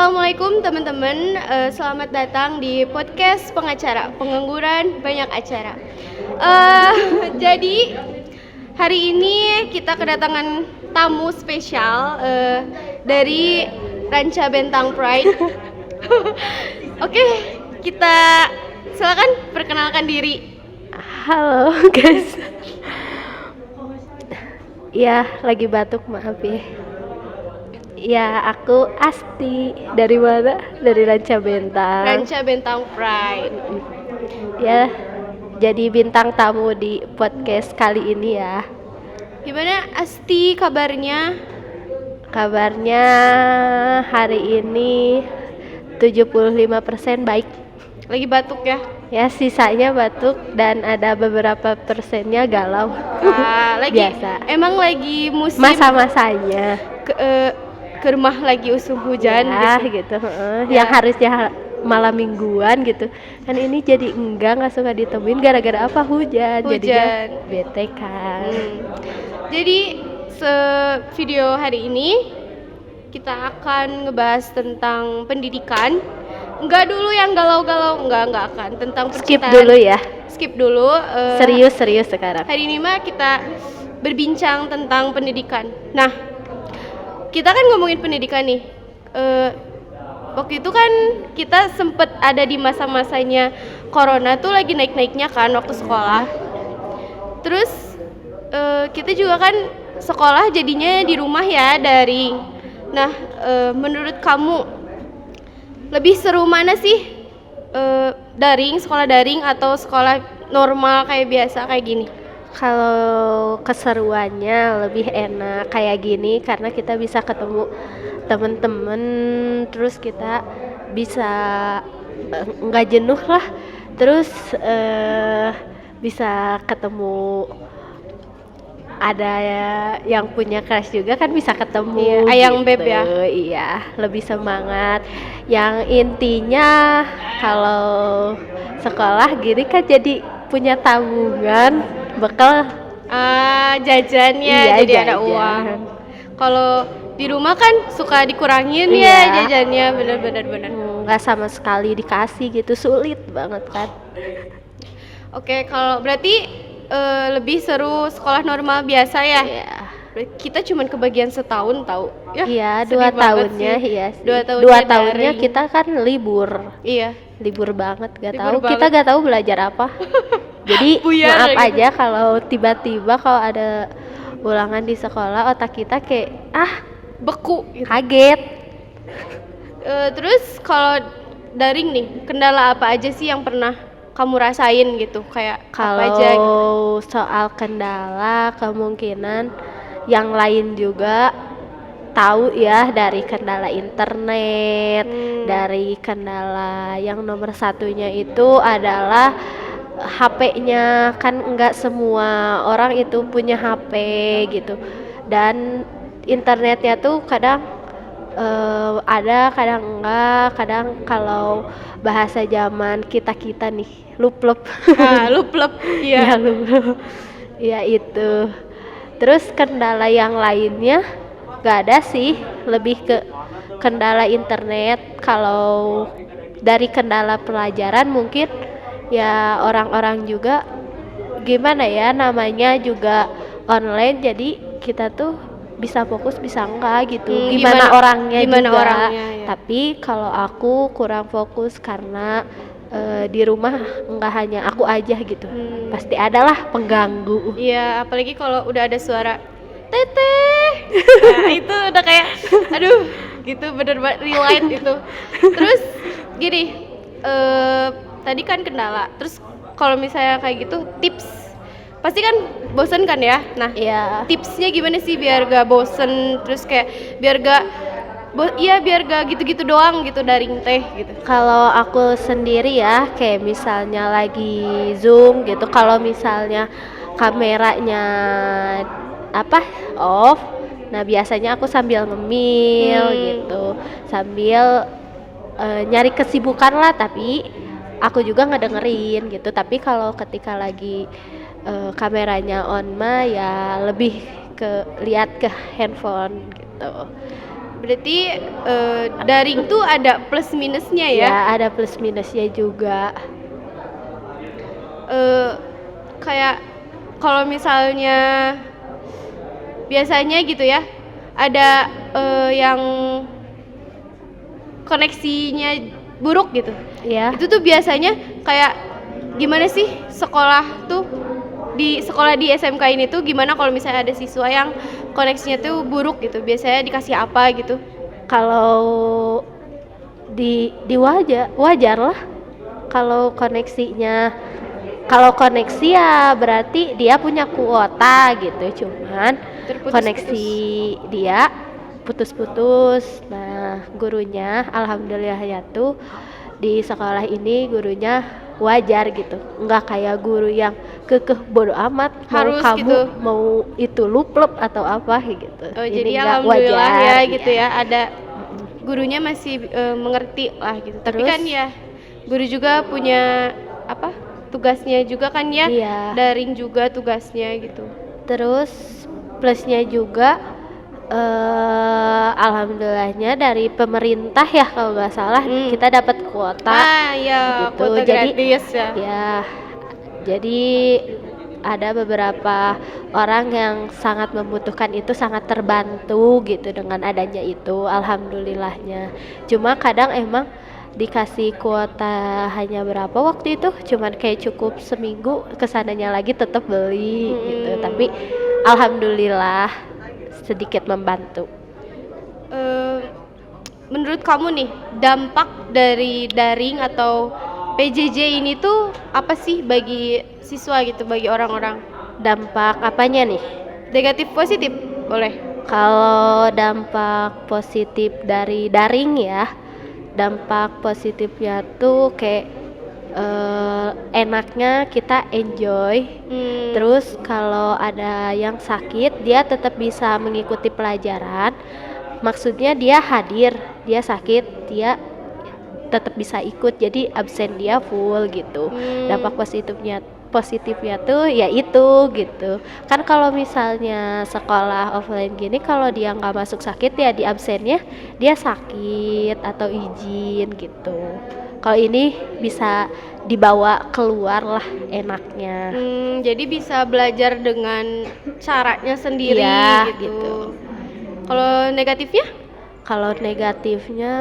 Assalamualaikum teman-teman, selamat datang di podcast pengacara, pengangguran banyak acara. Jadi hari ini kita kedatangan tamu spesial dari Ranca Bentang Pride. Oke, kita silakan perkenalkan diri. Halo guys. Ya, lagi batuk, maaf ya. Ya, aku Asti. Dari mana? Dari Ranca Bentang. Ranca Bentang Pride. Ya, jadi bintang tamu di podcast kali ini ya. Gimana Asti kabarnya? Kabarnya hari ini 75% baik. Lagi batuk ya? Ya, sisanya batuk dan ada beberapa persennya galau. Lagi Biasa. emang lagi musim Masa-masanya. ke rumah lagi usum hujan Ya, gitu. Yang harusnya malam mingguan gitu. Kan ini jadi nggak suka ditemuin gara-gara apa? Hujan. Jadinya bete kan. Jadi video hari ini kita akan ngebahas tentang pendidikan. Enggak dulu yang galau-galau, enggak akan tentang Skip percintaan. dulu ya. Skip dulu. Serius sekarang. Hari ini mah kita berbincang tentang pendidikan. Nah, kita kan ngomongin pendidikan nih. Waktu itu kan kita sempet ada di masa-masanya corona tuh lagi naik-naiknya kan waktu sekolah. Terus kita juga kan sekolah jadinya di rumah ya, daring. Nah, menurut kamu lebih seru mana sih? Sekolah daring atau sekolah normal kayak biasa kayak gini? Kalau keseruannya lebih enak kayak gini karena kita bisa ketemu temen-temen, terus kita bisa nggak jenuh lah, terus bisa ketemu, ada yang punya crush juga kan bisa ketemu. Iya, ayang gitu. beb ya. Iya, lebih semangat. Yang intinya kalau sekolah gini kan jadi punya tabungan bekal. Jajannya Iya, jadi ada jajan. uang. Kalau di rumah kan suka dikurangin Iya. ya jajannya, bener. Nggak sama sekali dikasih gitu, sulit banget kan. Oke, kalau berarti lebih seru sekolah normal biasa ya? Iya. Kita cuman kebagian setahun tahu ya? Iya, sedih 2 banget tahunnya sih. iya sih. 2 tahunnya 2 tahunnya daring. kita kan libur. Iya. Libur banget, Libur kita banget. gak tahu belajar apa. Jadi Buyar maaf gitu. aja kalau tiba-tiba kalau ada ulangan di sekolah otak kita kayak Beku gitu. kaget. Terus kalau daring nih, kendala apa aja sih yang pernah kamu rasain gitu? Kayak apa aja gitu? Kalau soal kendala, kemungkinan yang lain juga tahu ya, dari kendala internet, dari kendala yang nomor satunya itu adalah HP-nya. Kan enggak semua orang itu punya HP gitu, dan internetnya tuh kadang ada, kadang enggak, kadang kalau bahasa zaman kita nih lup-lup. Lup-lup. Iya. Ya, lup-lup. Ya itu. Terus kendala yang lainnya gak ada sih, lebih ke kendala internet. Kalau dari kendala pelajaran mungkin ya orang-orang juga gimana ya, namanya juga online, jadi kita tuh bisa fokus bisa enggak gitu. Gimana orangnya juga. Ya. Tapi kalau aku kurang fokus karena di rumah enggak hanya aku aja gitu. Pasti adalah pengganggu. Iya, apalagi kalau udah ada suara teteh. Nah, itu udah kayak aduh, gitu bener banget relate itu. Terus gini, tadi kan kendala. Terus kalau misalnya kayak gitu tips, pasti kan bosen kan ya? Nah, Iya. tipsnya gimana sih biar gak bosen, terus kayak biar gak gitu-gitu doang gitu daring teh gitu. Kalau aku sendiri ya, kayak misalnya lagi Zoom gitu, kalau misalnya kameranya off, nah biasanya aku sambil ngemil gitu, sambil nyari kesibukan lah, tapi aku juga ngedengerin gitu. Tapi kalau ketika lagi kameranya on mah ya lebih ke lihat ke handphone gitu. Berarti daring tuh ada plus minusnya ya? Ya, ada plus minusnya juga. Kayak kalau misalnya biasanya gitu ya, ada yang koneksinya buruk gitu. Ya. Itu tuh biasanya kayak gimana sih sekolah tuh di sekolah di SMK ini tuh gimana kalau misalnya ada siswa yang koneksinya tuh buruk gitu, biasanya dikasih apa gitu? Kalau di wajar lah kalau koneksi ya berarti dia punya kuota gitu, cuman Terputus-putus. koneksi dia putus-putus. Nah, gurunya alhamdulillah ya tuh di sekolah ini gurunya wajar gitu, nggak kayak guru yang kekeh bodo amat Harus mau kamu gitu. mau itu luplep atau apa gitu. Oh, Ini jadi nggak alhamdulillah wajar, ya iya. gitu ya, ada gurunya masih mengerti lah gitu. Tapi Terus? kan ya guru juga punya apa? Tugasnya juga kan ya. Iya. Daring juga tugasnya gitu. Terus plusnya juga alhamdulillahnya dari pemerintah ya kalau nggak salah kita dapat kuota Ya, gitu. kuota Jadi gratis ya. ya, jadi ada beberapa orang yang sangat membutuhkan itu sangat terbantu gitu dengan adanya itu, alhamdulillahnya. Cuma kadang emang dikasih kuota hanya berapa waktu itu, cuman kayak cukup seminggu, kesananya lagi tetap beli gitu. Tapi alhamdulillah sedikit membantu. Menurut kamu nih, dampak dari daring atau PJJ ini tuh apa sih bagi siswa gitu, bagi orang-orang? Dampak apanya nih? Negatif positif, boleh? Kalau dampak positif dari daring ya, dampak positifnya tuh kayak enaknya kita enjoy. Terus kalau ada yang sakit dia tetap bisa mengikuti pelajaran, maksudnya dia hadir, dia sakit dia tetap bisa ikut, jadi absen dia full gitu. Dampak positifnya tuh ya itu gitu kan. Kalau misalnya sekolah offline gini, kalau dia nggak masuk sakit ya di absennya dia sakit atau izin gitu. Kalau ini bisa dibawa keluar lah enaknya. Jadi bisa belajar dengan caranya sendiri Iya, gitu. gitu. Kalau negatifnya? Kalau negatifnya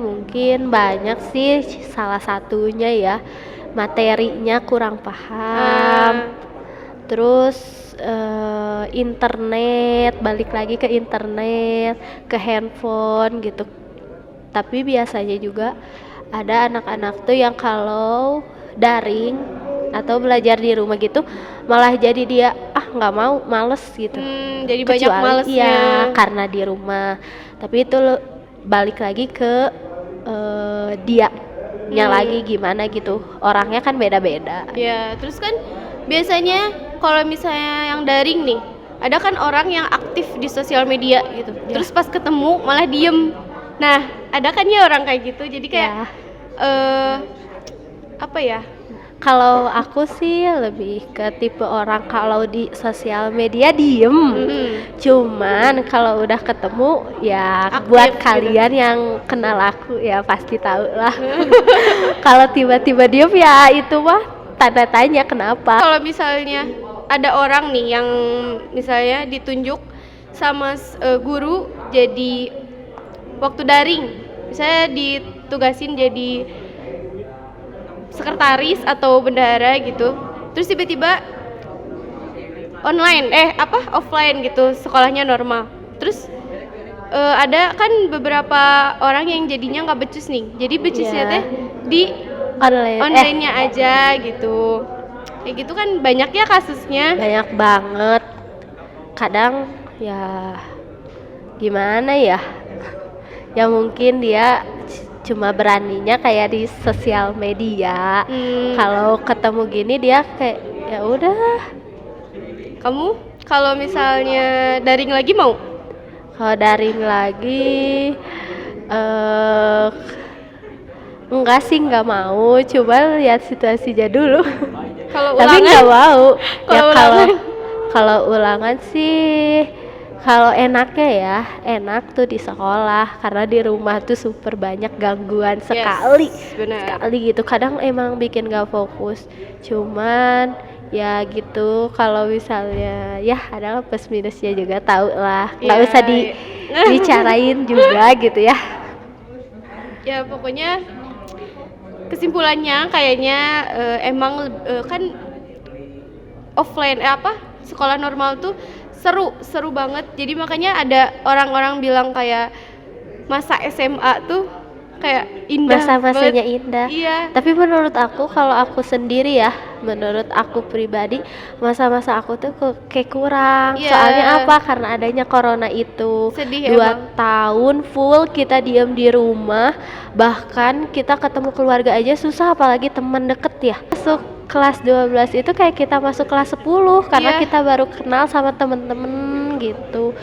mungkin banyak sih, salah satunya ya materinya kurang paham. Terus internet, balik lagi ke internet, ke handphone gitu. Tapi biasanya juga ada anak-anak tuh yang kalau daring atau belajar di rumah gitu malah jadi dia nggak mau, males gitu. Jadi banyak malesnya. Iya, karena di rumah. Tapi itu balik lagi ke dia nya lagi gimana gitu, orangnya kan beda-beda. Ya, terus kan biasanya kalau misalnya yang daring nih, ada kan orang yang aktif di sosial media gitu. Terus pas ketemu malah diem. Nah, ada kan ya orang kayak gitu. Jadi kayak apa ya? Kalau aku sih lebih ke tipe orang kalau di sosial media diem. Cuman kalau udah ketemu ya Aktif buat gitu. kalian yang kenal aku ya pasti tahu lah. Kalau tiba-tiba diem ya itu mah tanda tanya kenapa. Kalau misalnya ada orang nih yang misalnya ditunjuk sama guru jadi waktu daring, misalnya ditugasin jadi sekretaris atau bendahara gitu, terus tiba-tiba offline gitu, sekolahnya normal. Terus ada kan beberapa orang yang jadinya nggak becus nih, jadi becusnya teh di online-nya aja gitu. Kayak gitu kan banyak ya kasusnya. Banyak banget. Kadang ya gimana ya, ya mungkin dia cuma beraninya kayak di sosial media. Kalau ketemu gini dia kayak ya udah. Kamu kalau misalnya daring lagi mau? Kalau daring lagi enggak sih, nggak mau, coba lihat situasinya dulu. Kalau Tapi ulangan? nggak mau. Kalau Ya ulangan? kalau ulangan sih Kalau enaknya ya, enak tuh di sekolah karena di rumah tuh super banyak gangguan sekali, benar. sekali gitu. Kadang emang bikin gak fokus. Cuman ya gitu, kalau misalnya ya adalah plus minusnya juga tahu lah. Nggak Ya, usah dibicarain juga gitu ya. ya pokoknya kesimpulannya kayaknya emang kan offline sekolah normal tuh seru banget. Jadi makanya ada orang-orang bilang kayak masa SMA tuh kayak indah Masa-masanya banget. indah. Iya. Tapi menurut aku, kalau aku sendiri ya, menurut aku pribadi, masa-masa aku tuh kayak kurang. Iya. Soalnya apa? Karena adanya corona itu. Sedih 2 emang. tahun full kita diam di rumah. Bahkan kita ketemu keluarga aja susah, apalagi teman deket ya. Masuk kelas 12 itu kayak kita masuk kelas 10 karena Iya. kita baru kenal sama temen-temen gitu.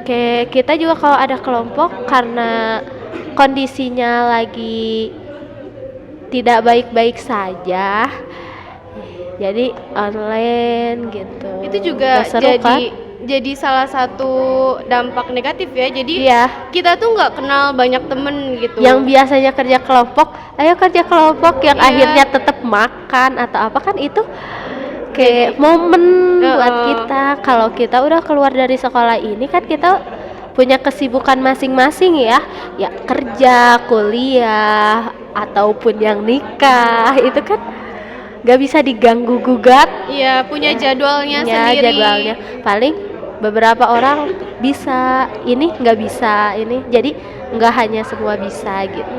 Kayak kita juga kalau ada kelompok karena kondisinya lagi tidak baik-baik saja, jadi online gitu. Itu juga Gak seru kan? jadi salah satu dampak negatif ya. Jadi Iya. kita tuh nggak kenal banyak temen gitu. Yang biasanya kerja kelompok, ayo kerja kelompok, yang Iya. akhirnya tetap makan atau apa, kan itu kayak momen buat kita. Kalau kita udah keluar dari sekolah ini kan kita punya kesibukan masing-masing ya kerja, kuliah, ataupun yang nikah, itu kan gak bisa diganggu gugat. Iya, punya jadwalnya Ya, sendiri. jadwalnya paling beberapa orang bisa, ini nggak bisa ini, jadi nggak hanya semua bisa gitu.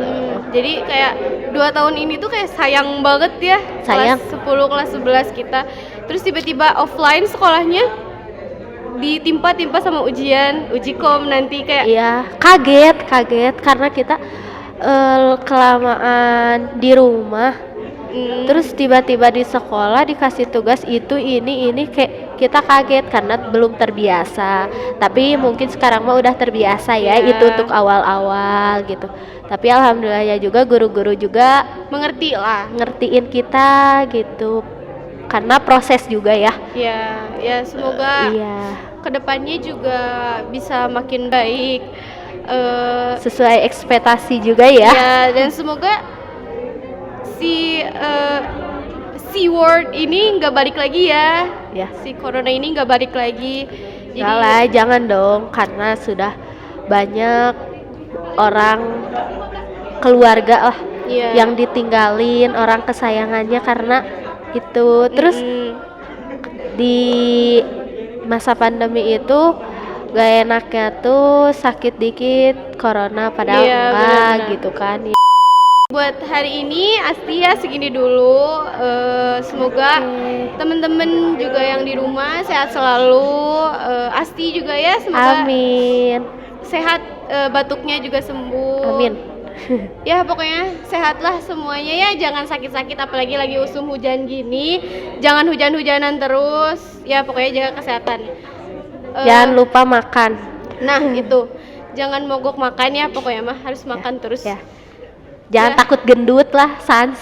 Jadi kayak 2 tahun ini tuh kayak sayang banget ya. Sayang. Kelas 10, kelas 11 kita. Terus tiba-tiba offline sekolahnya ditimpa-timpa sama uji kom nanti kayak Iya, kaget karena kita kelamaan di rumah. Terus tiba-tiba di sekolah dikasih tugas itu ini kayak kita kaget karena belum terbiasa. Tapi mungkin sekarang mah udah terbiasa ya, Iya. itu untuk awal-awal gitu. Tapi alhamdulillahnya juga guru-guru juga mengerti lah. ngertiin kita gitu. Karena proses juga ya. Ya semoga Iya. kedepannya juga bisa makin baik. Sesuai ekspektasi juga ya. Ya, dan semoga si word ini nggak balik lagi ya. Ya. Si corona ini nggak balik lagi. Enggak lah, jangan dong, karena sudah banyak orang keluarga lah Iya. yang ditinggalin orang kesayangannya karena itu. Terus di masa pandemi itu gak enaknya tuh sakit dikit corona padahal Iya, enggak benar-benar. gitu kan. Buat hari ini Astia segini dulu. Semoga temen-temen juga yang di rumah sehat selalu. Asti juga ya, semoga Amin. sehat, batuknya juga sembuh. Amin. Ya pokoknya sehatlah semuanya ya, jangan sakit-sakit apalagi lagi musim hujan gini. Jangan hujan-hujanan terus. Ya pokoknya jaga kesehatan. Jangan lupa makan. Nah itu, jangan mogok makan ya, pokoknya mah harus makan terus. Ya. Jangan Ya. takut gendut lah, Sans.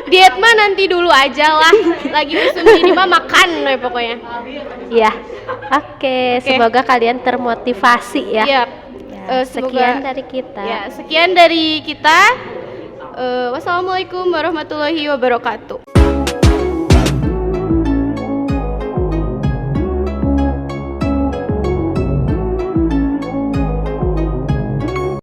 Diet mah nanti dulu aja lah. Lagi musim gini mah makan ya pokoknya. Iya. Oke, semoga kalian termotivasi ya. Iya. Ya, Semoga sekian dari kita. Ya, sekian dari kita. Wassalamualaikum warahmatullahi wabarakatuh.